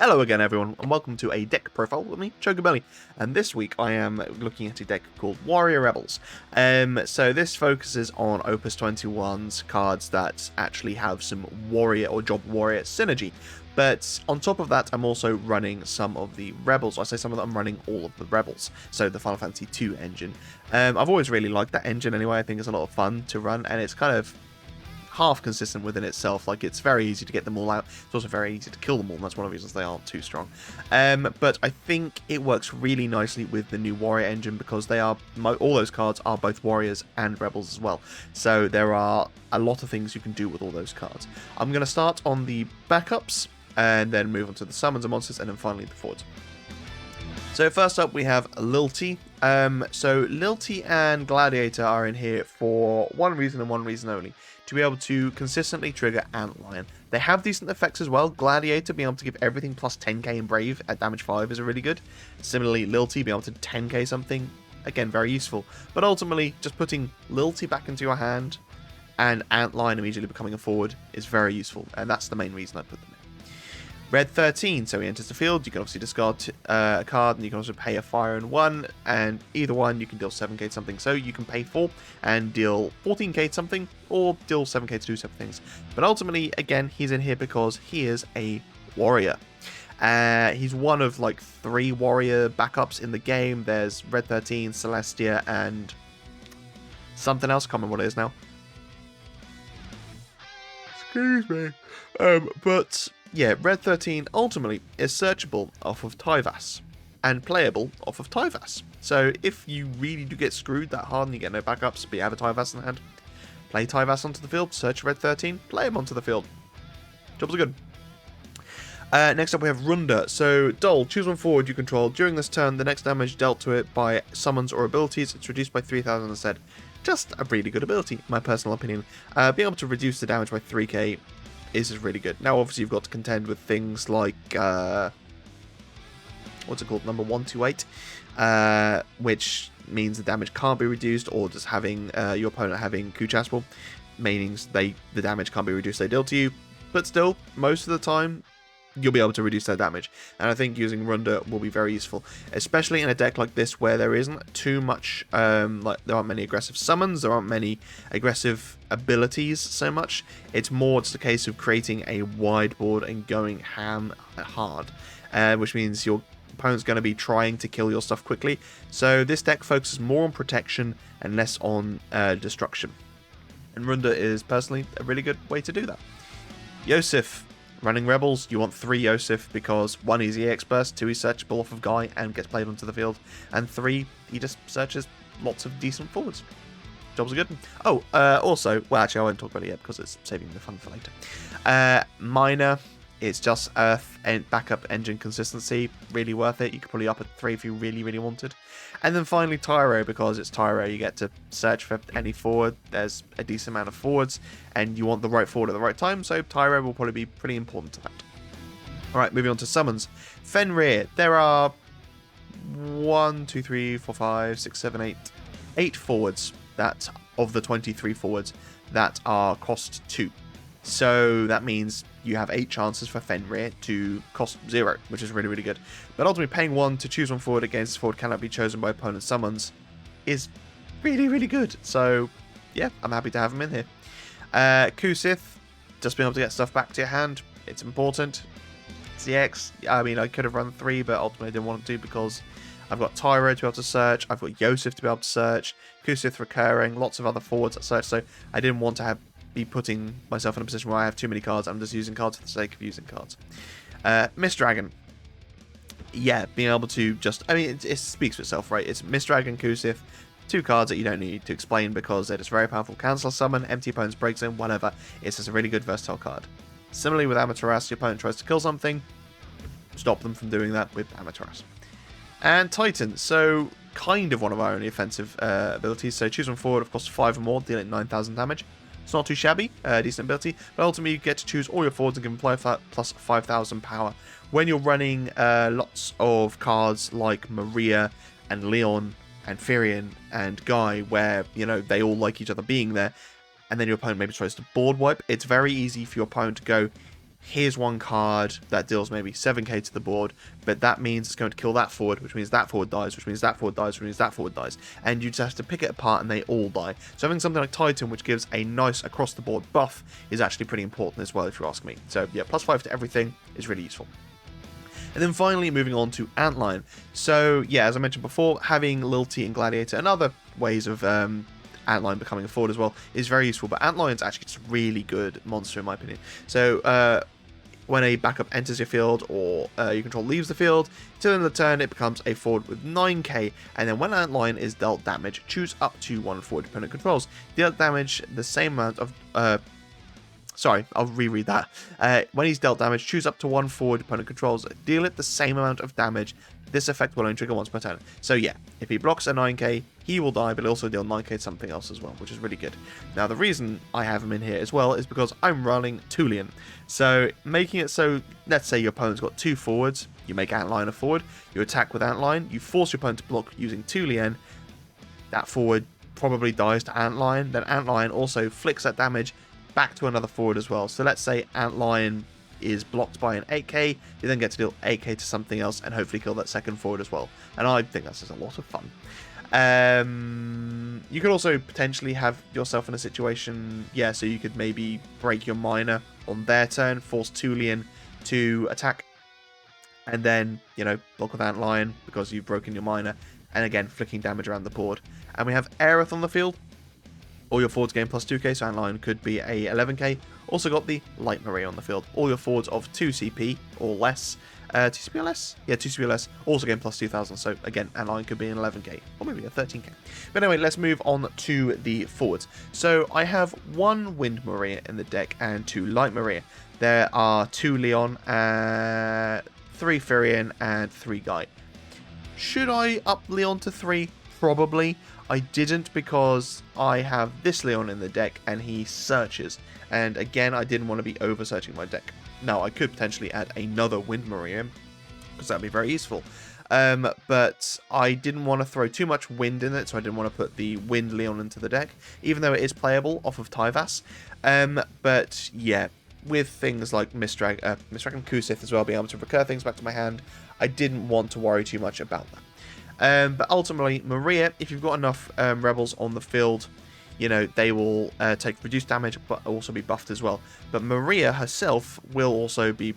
Hello again everyone, and welcome to a deck profile with me, Chocobelly. And this week I am looking at a deck called Warrior Rebels. So this focuses on Opus 21's cards that actually have some warrior or job warrior synergy. But on top of that, I'm also running some of the Rebels. I say some of them, I'm running all of the Rebels. So the Final Fantasy II engine. I've always really liked that engine anyway. I think it's a lot of fun to run, and it's kind of half consistent within itself. Like, it's very easy to get them all out. It's also very easy to kill them all, and that's one of the reasons they aren't too strong. But I think it works really nicely with the new warrior engine because they are all those cards are both warriors and rebels as well. So there are a lot of things you can do with all those cards. I'm going to start on the backups and then move on to the summons and monsters, and then finally the forwards. So first up we have Lilty. So Lilty and Gladiator are in here for one reason and one reason only: to be able to consistently trigger Antlion. They have decent effects as well. Gladiator being able to give everything plus 10k in Brave at damage 5 is really good. Similarly, Lilty being able to 10k something, again, very useful. But ultimately, just putting Lilty back into your hand and Antlion immediately becoming a forward is very useful, and that's the main reason I put them in. Red 13, so he enters the field, you can obviously discard a card, and you can also pay a fire and 1, and either one you can deal 7k something, so you can pay 4 and deal 14k something, or deal 7k to do 7 things. But ultimately, again, he's in here because he is a warrior. He's one of like 3 warrior backups in the game. There's Red 13, Celestia, and something else, can't remember what it is now. Excuse me. But yeah, Red 13 ultimately is searchable off of Tyvas and playable off of Tyvas. So if you really do get screwed that hard and you get no backups, but you have a Tyvas in hand, play Tyvas onto the field, search Red 13, play him onto the field. Jobs are good. Next up we have Runda. So Dull, choose one forward you control. During this turn, the next damage dealt to it by summons or abilities, it's reduced by 3,000 instead. Just a really good ability, in my personal opinion. Being able to reduce the damage by 3k is really good. Now, obviously, you've got to contend with things like, what's it called, number 128, which means the damage can't be reduced, or just having your opponent having Kuchaspel, meaning the damage can't be reduced they deal to you. But still, most of the time, you'll be able to reduce that damage, and I think using Runda will be very useful, especially in a deck like this where there isn't too much, like there aren't many aggressive summons, there aren't many aggressive abilities so much. It's more just a case of creating a wide board and going ham hard, which means your opponent's going to be trying to kill your stuff quickly. So this deck focuses more on protection and less on destruction, and Runda is personally a really good way to do that. Yosef. Running Rebels, you want 3 Yosef because 1, he's EX Burst, 2, he's searchable off of Guy and gets played onto the field, and 3, he just searches lots of decent forwards. Jobs are good. Oh, also, well, actually, I won't talk about it yet because it's saving the fun for later. Minor, it's just Earth and backup engine consistency, really worth it. You could probably up at 3 if you really, really wanted. And then finally Tyro, because it's Tyro, you get to search for any forward. There's a decent amount of forwards, and you want the right forward at the right time, so Tyro will probably be pretty important to that. Alright, moving on to summons. Fenrir, there are 1, 2, 3, 4, 5, 6, 7, 8 forwards that, of the 23 forwards, that are cost 2. So that means you have 8 chances for Fenrir to cost 0, which is really, really good. But ultimately, paying 1 to choose one forward against forward cannot be chosen by opponent summons is really, really good. So, yeah, I'm happy to have him in here. Kusith, just being able to get stuff back to your hand, it's important. CX, I mean, I could have run 3, but ultimately I didn't want to because I've got Tyro to be able to search, I've got Yosef to be able to search, Kusith recurring, lots of other forwards that search, so I didn't want to be putting myself in a position where I have too many cards. I'm just using cards for the sake of using cards. Mist Dragon. Yeah, being able to just... I mean, it speaks for itself, right? It's Mist Dragon, Kusith, 2 cards that you don't need to explain because they're just very powerful. Cancel a summon, empty opponent's break zone, whatever. It's just a really good versatile card. Similarly with Amaterasu, your opponent tries to kill something, stop them from doing that with Amaterasu. And Titan, so kind of one of our only offensive abilities. So choose one forward, of course, 5 or more, dealing 9,000 damage. It's not too shabby, decent ability, but ultimately you get to choose all your forwards and give them plus 5,000 power. When you're running lots of cards like Maria and Leon and Firion and Guy, where, you know, they all like each other being there, and then your opponent maybe tries to board wipe, it's very easy for your opponent to go, here's one card that deals maybe 7k to the board, but that means it's going to kill that forward, which means that forward dies, which means that forward dies, which means that forward dies, and you just have to pick it apart and they all die. So having something like Titan, which gives a nice across the board buff, is actually pretty important as well, if you ask me. So yeah, +5 to everything is really useful. And then finally, moving on to Antlion. So yeah, as I mentioned before, having Lilty and Gladiator and other ways of Antlion becoming a forward as well is very useful, but Antlion's actually just a really good monster in my opinion. So when a backup enters your field or you control leaves the field, till the end of the turn it becomes a forward with 9k, and then when Antlion is dealt damage, choose up to one forward opponent controls. Deal damage the same amount of sorry, I'll reread that. When he's dealt damage, choose up to one forward opponent controls. Deal it the same amount of damage. This effect will only trigger once per turn. So yeah, if he blocks a 9k, he will die, but he'll also deal 9k to something else as well, which is really good. Now, the reason I have him in here as well is because I'm running Tulian. So making it so, let's say your opponent's got 2 forwards, you make Antlion a forward, you attack with Antlion, you force your opponent to block using Tulian, that forward probably dies to Antlion, then Antlion also flicks that damage back to another forward as well. So let's say Antlion is blocked by an 8k, you then get to deal 8k to something else and hopefully kill that second forward as well. And I think that's just a lot of fun. You could also potentially have yourself in a situation, yeah, so you could maybe break your miner on their turn, force Tulian to attack, and then, you know, block with Antlion because you've broken your miner, and again, flicking damage around the board. And we have Aerith on the field. All your forwards gain +2k, so Antlion could be a 11k. Also got the Light Maria on the field. All your forwards of 2 CP or less. 2 CP or less? Yeah, 2 CP or less. Also gain +2000, so again, Antlion could be an 11k. Or maybe a 13k. But anyway, let's move on to the forwards. So I have 1 Wind Maria in the deck and 2 Light Maria. There are 2 Leon, 3 Firion, and 3 Guy. Should I up Leon to 3? Probably. I didn't because I have this Leon in the deck and he searches. And again, I didn't want to be over-searching my deck. Now, I could potentially add another Wind Maria, because that would be very useful. But I didn't want to throw too much wind in it, so I didn't want to put the Wind Leon into the deck, even though it is playable off of Tyvas. But yeah, with things like Mistdrag and Kusith as well, being able to recur things back to my hand, I didn't want to worry too much about that. But ultimately, Maria, if you've got enough rebels on the field, you know, they will take reduced damage, but also be buffed as well. But Maria herself will also be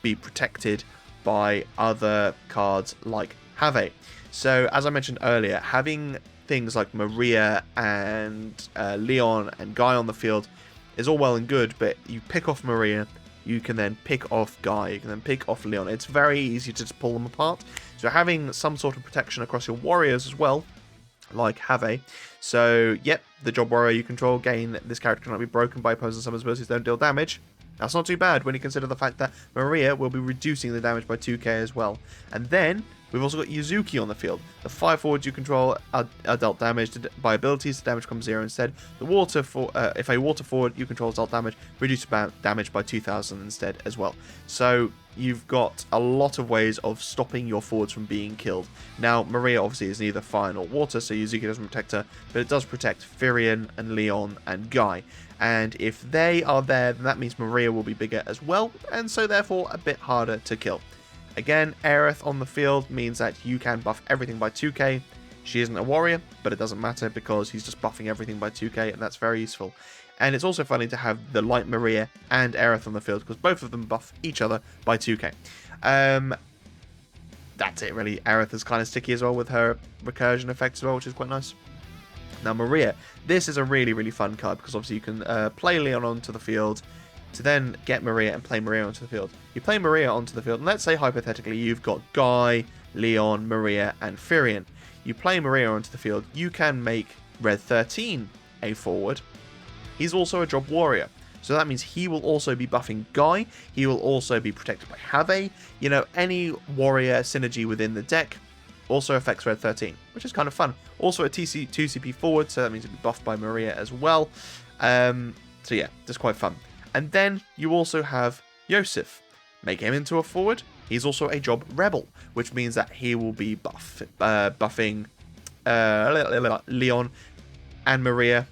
protected by other cards like Have. So, as I mentioned earlier, having things like Maria and Leon and Guy on the field is all well and good, but you pick off Maria, you can then pick off Guy, you can then pick off Leon. It's very easy to just pull them apart. So having some sort of protection across your warriors as well, like Have. So, yep, the job warrior you control, gain, this character cannot be broken by opposing summon's abilities, don't deal damage. That's not too bad when you consider the fact that Maria will be reducing the damage by 2k as well. And then, we've also got Yuzuki on the field. The 5 forwards you control are dealt damage by abilities, the damage comes 0 instead. The water if a water forward you control is dealt damage, reduce damage by 2000 instead as well. So, you've got a lot of ways of stopping your forwards from being killed. Now, Maria obviously is neither fire nor water, so Yuzuki doesn't protect her, but it does protect Firion and Leon and Guy. And if they are there, then that means Maria will be bigger as well, and so therefore a bit harder to kill. Again, Aerith on the field means that you can buff everything by 2k. She isn't a warrior, but it doesn't matter because he's just buffing everything by 2k, and that's very useful. And it's also funny to have the Light Maria and Aerith on the field because both of them buff each other by 2k. That's it really. Aerith is kind of sticky as well with her recursion effect as well, which is quite nice. Now Maria, this is a really, really fun card because obviously you can play Leon onto the field to then get Maria and play Maria onto the field. You play Maria onto the field, and let's say hypothetically you've got Guy, Leon, Maria, and Firion. You play Maria onto the field, you can make Red 13 a forward. He's also a job warrior, so that means he will also be buffing Guy, he will also be protected by Have. You know, any warrior synergy within the deck also affects Red 13, which is kind of fun. Also a 2 CP forward, so that means it'll be buffed by Maria as well. So yeah, just quite fun. And then you also have Yosef. Make him into a forward. He's also a job rebel, which means that he will be buffing Leon and Maria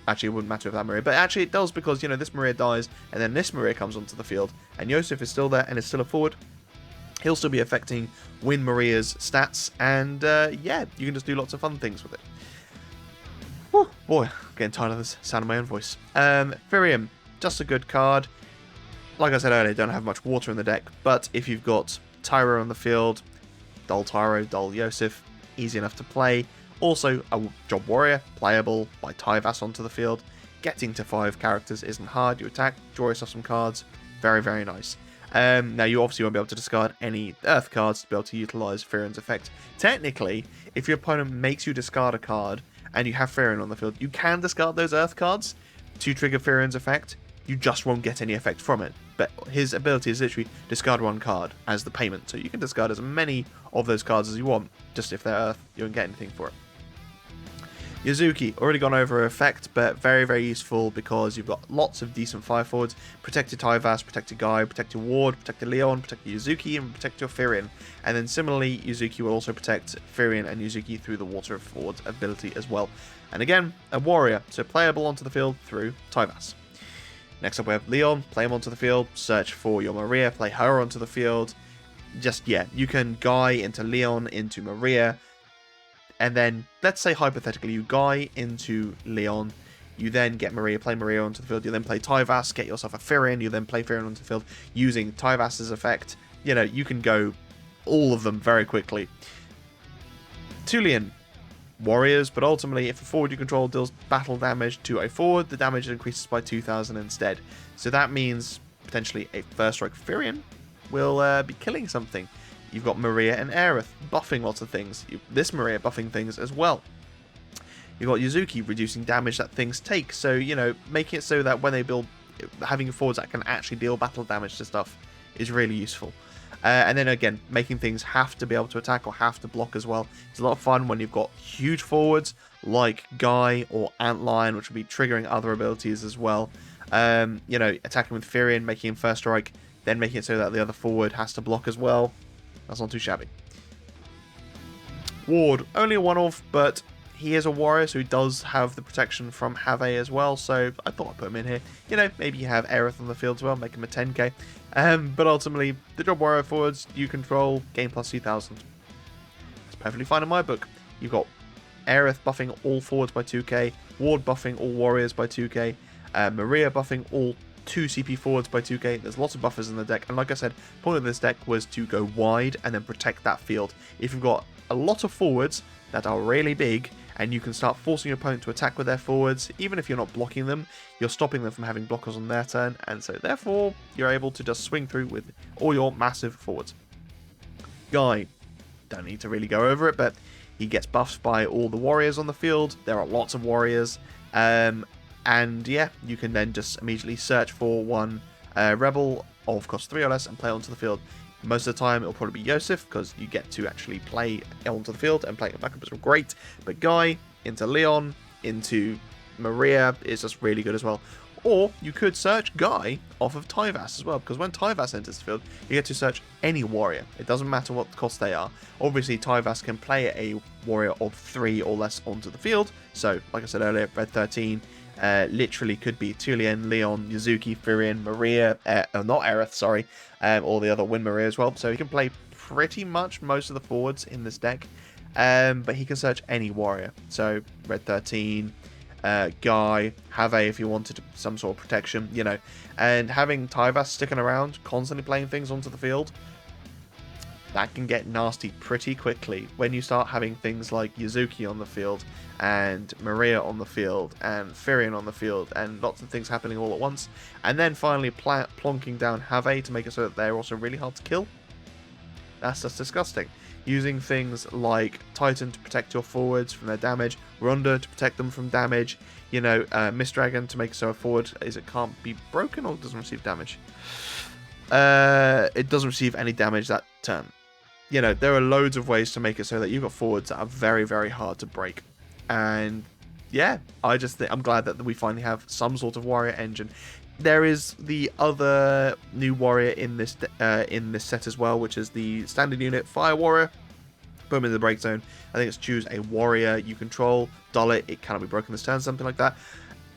Actually, it wouldn't matter if that Maria, but actually it does, because, you know, this Maria dies, and then this Maria comes onto the field, and Yosef is still there and is still a forward. He'll still be affecting Win Maria's stats, and yeah, you can just do lots of fun things with it. Whew, boy, getting tired of this sound of my own voice. Firion, just a good card. Like I said earlier, don't have much water in the deck, but if you've got Tyro on the field, dull Tyro, dull Yosef, easy enough to play. Also, a Job Warrior, playable by Tyvas onto the field. Getting to 5 characters isn't hard. You attack, draw yourself some cards. Very, very nice. Now, you obviously won't be able to discard any Earth cards to be able to utilize Firion's effect. Technically, if your opponent makes you discard a card and you have Firion on the field, you can discard those Earth cards to trigger Firion's effect. You just won't get any effect from it. But his ability is literally discard 1 card as the payment. So you can discard as many of those cards as you want. Just if they're Earth, you won't get anything for it. Yuzuki, already gone over her effect, but very, very useful because you've got lots of decent fire forwards. Protect your Tyvas, protect your Guy, protect your Ward, protect your Leon, protect your Yuzuki, and protect your Firion. And then similarly, Yuzuki will also protect Firion and Yuzuki through the Water of Forwards ability as well. And again, a Warrior, so playable onto the field through Tyvas. Next up we have Leon, play him onto the field, search for your Maria, play her onto the field. Just, yeah, you can Guy into Leon, into Maria, and then, let's say hypothetically, you Guy into Leon, you then get Maria, play Maria onto the field, you then play Tyvas, get yourself a Firion, you then play Firion onto the field using Tyvas's effect. You know, you can go all of them very quickly. Tulian, Warriors, but ultimately, if a forward you control deals battle damage to a forward, the damage increases by 2,000 instead. So that means, potentially, a First Strike Firion will be killing something. You've got Maria and Aerith buffing lots of things. This Maria buffing things as well. You've got Yuzuki reducing damage that things take. So, you know, making it so that when they build, having forwards that can actually deal battle damage to stuff is really useful. And then again, making things have to be able to attack or have to block as well. It's a lot of fun when you've got huge forwards like Guy or Antlion, which will be triggering other abilities as well. You know, attacking with Firion, making him First Strike, then making it so that the other forward has to block as well. That's not too shabby. Ward, only a one-off, but he is a warrior, so he does have the protection from Have as well, so I thought I'd put him in here. You know, maybe you have Aerith on the field as well, make him a 10k. But ultimately, the Job Warrior forwards you control, gain plus 2,000. That's perfectly fine in my book. You've got Aerith buffing all forwards by 2k, Ward buffing all warriors by 2k, Maria buffing all 2 CP forwards by 2k. There's lots of buffers in the deck, and like I said, the point of this deck was to go wide and then protect that field. If you've got a lot of forwards that are really big, and you can start forcing your opponent to attack with their forwards, even if you're not blocking them, you're stopping them from having blockers on their turn, and so therefore you're able to just swing through with all your massive forwards. Guy, don't need to really go over it, but he gets buffed by all the warriors on the field. There are lots of warriors. And yeah, you can then just immediately search for one rebel of cost 3 or less and play onto the field. Most of the time, it'll probably be Yosef, because you get to actually play onto the field, and playing a backup is great. But Guy into Leon, into Maria is just really good as well. Or you could search Guy off of Tyvas as well, because when Tyvas enters the field, you get to search any warrior. It doesn't matter what cost they are. Obviously, Tyvas can play a warrior of 3 or less onto the field. So, like I said earlier, red 13 literally could be Tulian, Leon, Yuzuki, Firion, Maria, not Aerith, sorry, or the other Win Maria as well. So he can play pretty much most of the forwards in this deck, but he can search any warrior. So red 13, Guy, Have if you wanted some sort of protection, you know, and having Tyvas sticking around, constantly playing things onto the field, that can get nasty pretty quickly when you start having things like Yuzuki on the field, and Maria on the field, and Firion on the field, and lots of things happening all at once. And then finally plonking down Have to make it so that they're also really hard to kill. That's just disgusting. Using things like Titan to protect your forwards from their damage, Ronda to protect them from damage, you know, Mist Dragon to make it so a forward can't be broken or doesn't receive damage. It doesn't receive any damage that turn. You know, there are loads of ways to make it so that you've got forwards that are very, very hard to break. And yeah, I'm glad that we finally have some sort of warrior engine. There is the other new warrior in this set as well, which is the standard unit Fire Warrior. Put him in the break zone. I think it's choose a warrior you control, dull it, it cannot be broken this turn, something like that.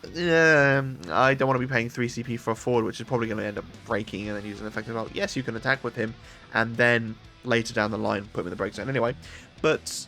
I don't want to be paying 3 CP for a forward, which is probably going to end up breaking and then using an effective well. Yes, you can attack with him, and then later down the line put him in the break zone anyway. But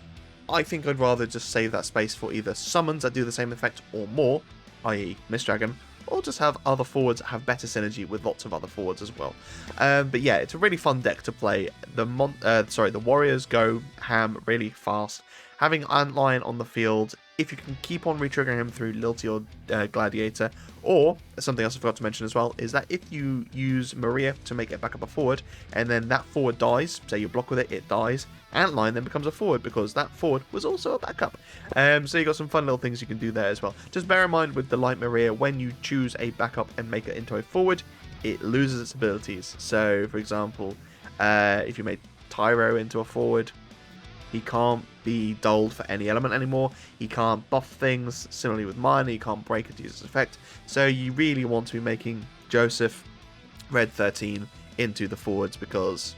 I think I'd rather just save that space for either summons that do the same effect or more, i.e. Mist Dragon, or just have other forwards have better synergy with lots of other forwards as well. But yeah, it's a really fun deck to play. The Warriors go ham really fast. Having Antlion on the field, if you can keep on retriggering him through Lilty or Gladiator, or something else I forgot to mention as well, is that if you use Maria to make it back up a forward, and then that forward dies, say you block with it, it dies, Antlion then becomes a forward because that forward was also a backup. So you got some fun little things you can do there as well. Just bear in mind with the Light Maria, when you choose a backup and make it into a forward, it loses its abilities. So for example, if you made Tyro into a forward, he can't be dulled for any element anymore. He can't buff things. Similarly with Mine, he can't break it to use its effect. So you really want to be making Joseph, Red 13 into the forwards because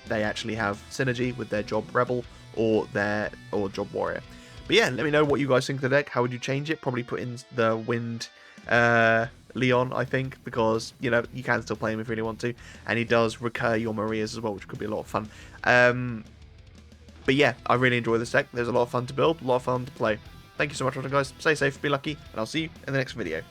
they actually have synergy with their Job Rebel or Job Warrior. But yeah, let me know what you guys think of the deck. How would you change it? Probably put in the Wind Leon, I think, because, you know, you can still play him if you really want to. And he does recur your Marias as well, which could be a lot of fun. But yeah, I really enjoy this deck. There's a lot of fun to build, a lot of fun to play. Thank you so much for watching, guys. Stay safe, be lucky, and I'll see you in the next video.